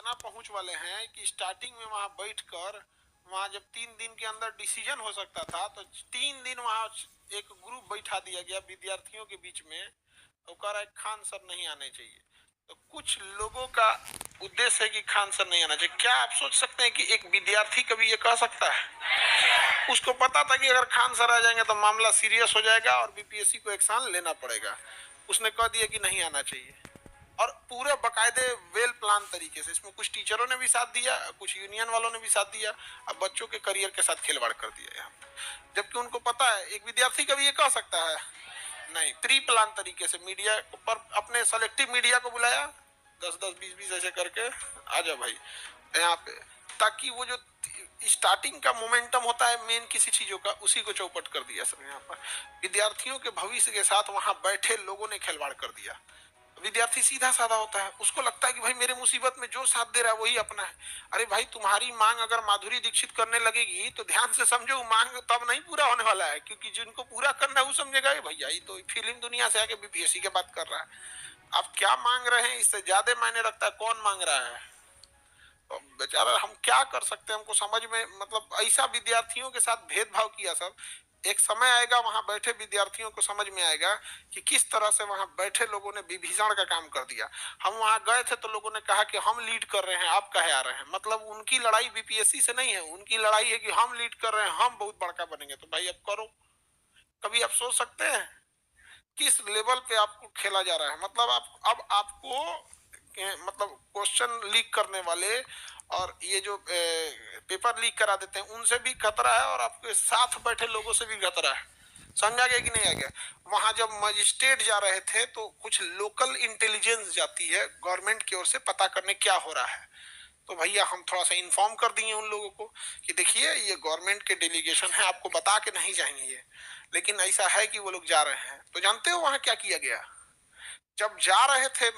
इतना पहुंच वाले हैं कि स्टार्टिंग में वहां बैठकर वहां जब 3 दिन के अंदर डिसीजन हो सकता था तो 3 दिन वहां एक ग्रुप बैठा दिया गया विद्यार्थियों के बीच में। तो कह रहा है खान सर नहीं आने चाहिए। तो कुछ लोगों का उद्देश्य है कि खान सर नहीं आना चाहिए। क्या आप सोच सकते हैं कि एक विद्यार्थी कभी ये कह सकता है? उसको पता था कि अगर खान सर आ जाएंगे तो मामला सीरियस हो जाएगा और बीपीएससी को एक्शन लेना पड़ेगा। उसने कह दिया कि नहीं आना चाहिए और पूरे बकायदे वेल प्लान तरीके से। इसमें कुछ टीचरों ने भी साथ दिया, कुछ यूनियन वालों ने भी साथ दिया, अब बच्चों के करियर के साथ खिलवाड़ कर दिया यहाँ पे। जबकि उनको पता है एक विद्यार्थी कभी ये कह सकता है नहीं। प्री प्लान तरीके से मीडिया पर अपने सेलेक्टिव मीडिया को बुलाया, 10-10, 20-20 ऐसे करके आ जाओ भाई यहाँ पे, ताकि वो जो स्टार्टिंग का मोमेंटम होता है मेन किसी चीजों का, उसी को चौपट कर दिया सब यहाँ पर। विद्यार्थियों के भविष्य के साथ वहां बैठे लोगों ने खिलवाड़ कर दिया। विद्यार्थी सीधा साधा होता है, उसको लगता है कि भाई मेरे मुसीबत में जो साथ दे रहा है वही अपना है। अरे भाई तुम्हारी मांग अगर माधुरी दीक्षित करने लगेगी तो ध्यान से समझो मांग तब नहीं पूरा होने वाला है, क्योंकि जिनको पूरा करना है वो समझेगा भैया ये तो फिल्म दुनिया से आके बीपीएससी की बात कर रहा है। आप क्या मांग रहे हैं इससे ज्यादा मायने रखता है कौन मांग रहा है। तो बेचारा हम क्या कर सकते हैं, हमको समझ में मतलब ऐसा विद्यार्थियों के साथ भेदभाव किया सब। एक समय आएगा वहां बैठे विद्यार्थियों को समझ में आएगा कि किस तरह से वहां बैठे लोगों ने विभीषण का काम कर दिया। हम वहां गए थे तो लोगों ने कहा कि हम लीड कर रहे हैं, आप कहे आ रहे हैं। मतलब उनकी लड़ाई बीपीएससी से नहीं है, उनकी लड़ाई है कि हम लीड कर रहे हैं, हम बहुत बड़का बनेंगे। तो भाई अब करो। कभी आप सोच सकते हैं किस लेवल पे आपको खेला जा रहा है। मतलब आप अब आपको मतलब क्वेश्चन लीक करने वाले और ये जो पेपर लीक करा देते हैं उनसे भी खतरा है और आपके साथ बैठे लोगों से भी खतरा है। समझा गया कि नहीं आ गया? वहां जब मजिस्ट्रेट जा रहे थे तो कुछ लोकल इंटेलिजेंस जाती है गवर्नमेंट की ओर से पता करने क्या हो रहा है। तो भैया हम थोड़ा सा इन्फॉर्म कर दिए उन लोगों को कि देखिए ये गवर्नमेंट के डेलीगेशन है, आपको बता के नहीं जाएंगे ये, लेकिन ऐसा है कि वो लोग जा रहे हैं। तो जानते हो वहां क्या किया गया? जब जा रहे थे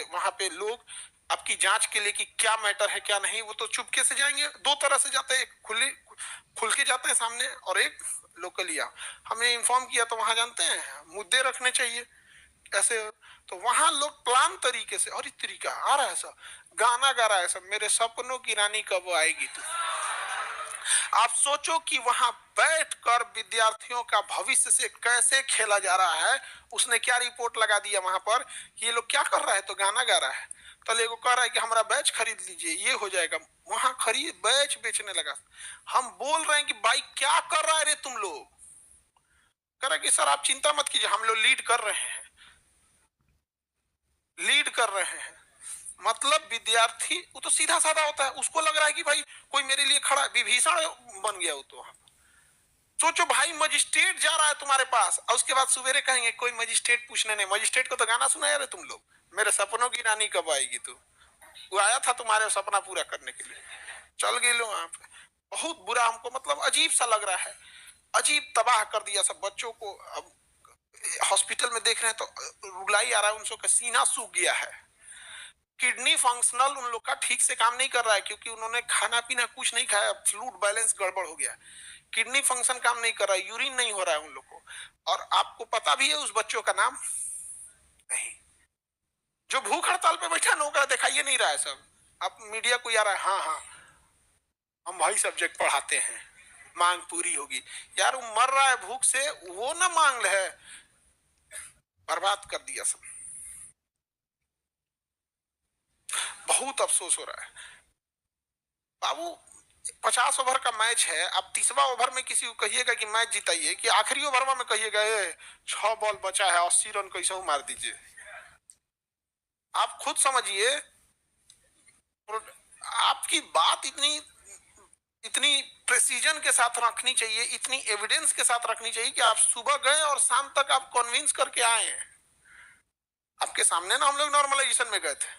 वहां पे लोग आपकी जांच के लिए कि क्या मैटर है क्या नहीं, वो तो चुपके से जाएंगे। दो तरह से जाते हैं, एक खुल के जाते हैं सामने और एक लोकलिया। हमने इन्फॉर्म किया तो वहां जानते हैं मुद्दे रखने चाहिए ऐसे। तो वहां लोग प्लान तरीके से, और इस तरीका आ रहा है सब, गाना गा रहा है सब, मेरे सपनों की रानी कब आएगी तू। आप सोचो कि वहां बैठकर विद्यार्थियों का भविष्य से कैसे खेला जा रहा है। उसने क्या रिपोर्ट लगा दिया वहां पर कि ये लोग क्या कर रहा है, तो गाना गा रहा है। तो एगो कह रहा है कि हमारा बैच खरीद लीजिए ये हो जाएगा। वहां खरीद बैच बेचने लगा। हम बोल रहे हैं कि भाई क्या कर रहा है रे तुम लोग। कह रहा कि सर आप चिंता मत कीजिए हम लोग लीड कर रहे हैं, लीड कर रहे हैं। मतलब विद्यार्थी वो तो सीधा साधा होता है, उसको लग रहा है कि भाई कोई मेरे लिए खड़ा है, विभीषण बन गया वो तो। सोचो भाई मजिस्ट्रेट जा रहा है तुम्हारे पास और उसके बाद सवेरे कहेंगे कोई मजिस्ट्रेट पूछने नहीं। मजिस्ट्रेट को तो गाना सुनाया रे तुम लोग, मेरे सपनों की रानी कब आएगी तू। वो आया था तुम्हारे सपना पूरा करने के लिए, चल गए लोग वहां पे। बहुत बुरा हमको मतलब अजीब सा लग रहा है, अजीब तबाह कर दिया सब बच्चों को। अब हॉस्पिटल में देख रहे हैं तो रुलाई आ रहा है, उनका सीना सूख गया है, किडनी फंक्शनल उन लोग का ठीक से काम नहीं कर रहा है क्योंकि उन्होंने खाना पीना कुछ नहीं खाया, फ्लूइड बैलेंस गड़बड़ हो गया, किडनी फंक्शन काम नहीं कर रहा है, यूरिन नहीं हो रहा है उन लोग को। और आपको पता भी है उस बच्चों का नाम नहीं, जो भूख हड़ताल पे बैठा नौकरा दिखाइए नहीं रहा है सब। अब मीडिया को यार हाँ हाँ हम भाई सब्जेक्ट पढ़ाते हैं, मांग पूरी होगी। यार वो मर रहा है भूख से, वो ना मांग है, बर्बाद कर दिया सब। बहुत अफसोस हो रहा है बाबू। 50 ओवर का मैच है, अब 30वां ओवर में किसी को कहिएगा कि मैच जिताइए, कि आखिरी ओवर में कहिएगा 6 बॉल बचा है 80 रन कैसे मार दीजिए। आप खुद समझिए। आपकी बात इतनी इतनी प्रेसिजन के साथ रखनी चाहिए, इतनी एविडेंस के साथ रखनी चाहिए कि आप सुबह गए और शाम तक आप कन्विंस करके आए हैं। आपके सामने ना हम लोग नॉर्मलाइजेशन में गए थे।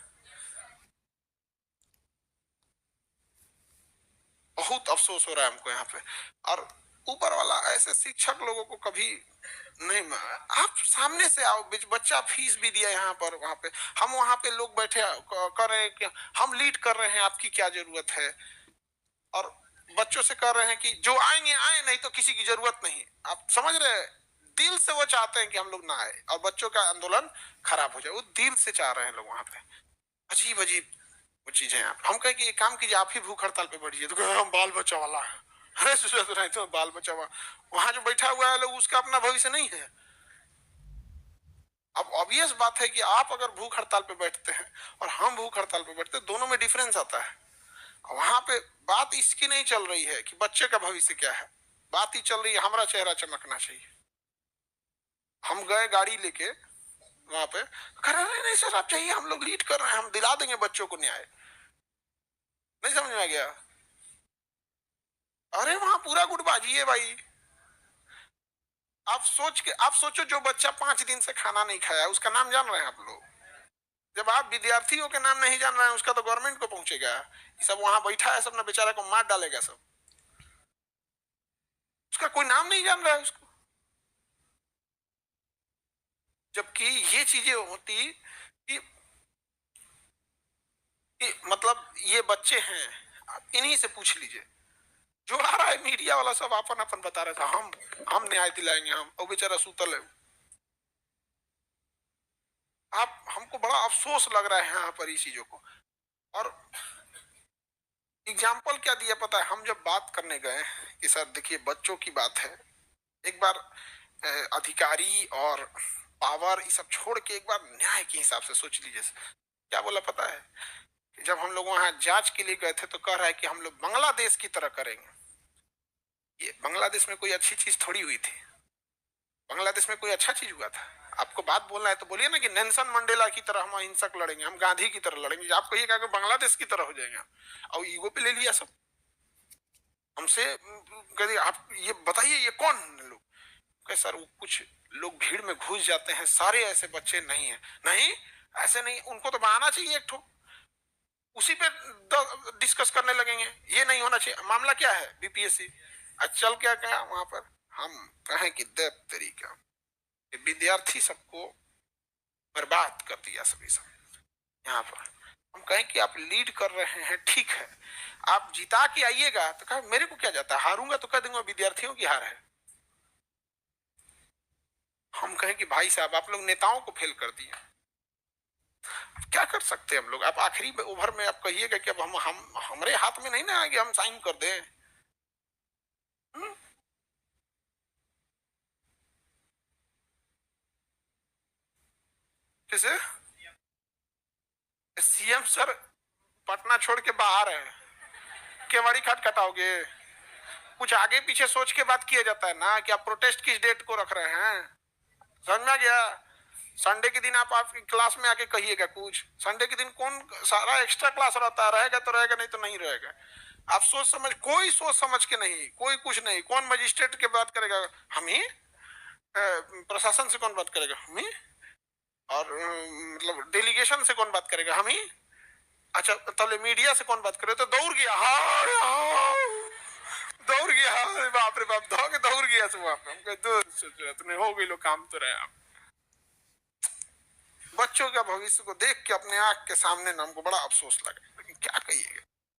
बहुत अफसोस हो रहा है हमको यहाँ पे। और ऊपर वाला ऐसे शिक्षक लोगों को कभी नहीं, आप सामने से आओ। बच्चा फीस भी दिया यहाँ पर, वहां पे हम वहां पे लोग बैठे कर रहे हैं कि हम लीड कर रहे हैं, आपकी क्या जरूरत है। और बच्चों से कर रहे हैं कि जो आएंगे आए, नहीं तो किसी की जरूरत नहीं। आप समझ रहे हैं, दिल से वो चाहते हैं कि हम लोग ना आए और बच्चों का आंदोलन खराब हो जाए, वो दिल से चाह रहे हैं लोग वहां पे। अजीब अजीब वो चीजें हम कहें कि ये काम कीजिए, आप ही भूख हड़ताल पे बैठिए, तो कहे हम बाल बच्चा वाला है। अरे नहीं तो बाल बच्चा वाला, वहां जो बैठा हुआ है लोग उसका अपना भविष्य नहीं है। अब ऑब्वियस बात है कि आप अगर भूख हड़ताल पे बैठते हैं और हम भूख हड़ताल पे बैठते हैं, दोनों में डिफरेंस आता है। वहां पे बात इसकी नहीं चल रही है कि बच्चे का भविष्य क्या है, बात ही चल रही है हमारा चेहरा चमकना चाहिए। हम गए गाड़ी लेके वहां पे, कह रहे नहीं नहीं सर आप चाहिए, हम लोग लीड कर रहे हैं, हम दिला देंगे बच्चों को न्याय। नहीं समझ में आ गया? अरे वहां पूरा गुटबाजी है भाई। आप सोचो जो बच्चा 5 दिन से खाना नहीं खाया, उसका नाम जान रहे हैं आप लोग? जब आप विद्यार्थियों के नाम नहीं जान रहे हैं, उसका तो गवर्नमेंट को पहुंचेगा। सब वहां बैठा है, सब ना बेचारा को मार डालेगा सब। उसका कोई नाम नहीं जान रहा है उसको। जबकि ये चीजें होती कि मतलब ये बच्चे हैं, आप इन्हीं से पूछ लीजिए। जो आ रहा है मीडिया वाला सब अपन अपन बता रहा था, हम न्याय दिलाएंगे, हम, और बेचारा सूतल है। आप हमको बड़ा अफसोस लग रहा है यहाँ पर इस चीजों को। और एग्जाम्पल क्या दिया पता है? हम जब बात करने गए कि सर देखिए बच्चों की बात है, एक बार अधिकारी और पावर ये सब छोड़ के एक बार न्याय के हिसाब से सोच लीजिए। क्या बोला पता है? जब हम लोग वहां जांच के लिए गए थे तो कह रहा है कि हम लोग बांग्लादेश की तरह करेंगे। ये बांग्लादेश में कोई अच्छी चीज थोड़ी हुई थी, बांग्लादेश में कोई अच्छा चीज हुआ था? आपको बात बोलना है तो बोलिए ना कि नेल्सन मंडेला की तरह हम अहिंसक लड़ेंगे, हम गांधी की तरह लड़ेंगे। आप कहिएगा कि बांग्लादेश की तरह हो जाएंगे, और ईगो पे ले लिया सब हमसे। कहते आप ये बताइए ये कौन लोग? कहे सर वो कुछ लोग भीड़ में घुस जाते हैं, सारे ऐसे बच्चे नहीं है। नहीं ऐसे नहीं, उनको तो बनाना चाहिए एक ठो, उसी पे डिस्कस करने लगेंगे। ये नहीं होना चाहिए। मामला क्या है? बीपीएससी। आज चल क्या क्या वहां पर हम कहें कि दे तरीका विद्यार्थी सबको बर्बाद कर दिया सभी सब। यहाँ पर हम कहें कि आप लीड कर रहे हैं, ठीक है, आप जिता के आइएगा, तो कहा मेरे को क्या जाता है, हारूंगा तो कह दूंगा विद्यार्थियों की हार है। हम कहें कि भाई साहब आप लोग नेताओं को फेल कर दिए, क्या कर सकते हैं हम लोग? आप आखिरी ओवर में आप कहिएगा कि अब हम हमारे हाथ में नहीं ना आगे हम साइन कर दें। किसे? सीएम सर पटना छोड़ के बाहर है, केवाड़ी खटखटाओगे? कुछ आगे पीछे सोच के बात किया जाता है ना कि आप प्रोटेस्ट किस डेट को रख रहे हैं। समझ में आ गया? संडे के दिन आप क्लास में आके कहिएगा कुछ। संडे के दिन कौन सारा एक्स्ट्रा क्लास रहता है, रहेगा तो रहेगा नहीं तो नहीं रहेगा। आप सोच समझ, कोई सोच समझ के नहीं, कोई कुछ नहीं। कौन मजिस्ट्रेट के बात करेगा? हम ही। प्रशासन से कौन बात करेगा? हम ही। और मतलब डेलीगेशन से कौन बात करेगा? हम ही। अच्छा तले मीडिया से कौन बात करे? तो दौड़ गया, हाँ दौड़ गया, हाँ बाप रे बाप, दौड़ गया सब वहां पे। हम कहे तुम्हें हो गई लो काम तो रहे आप। बच्चों का भविष्य को देख के अपने आंख के सामने ना हमको बड़ा अफसोस लगा, लेकिन क्या कहिएगा।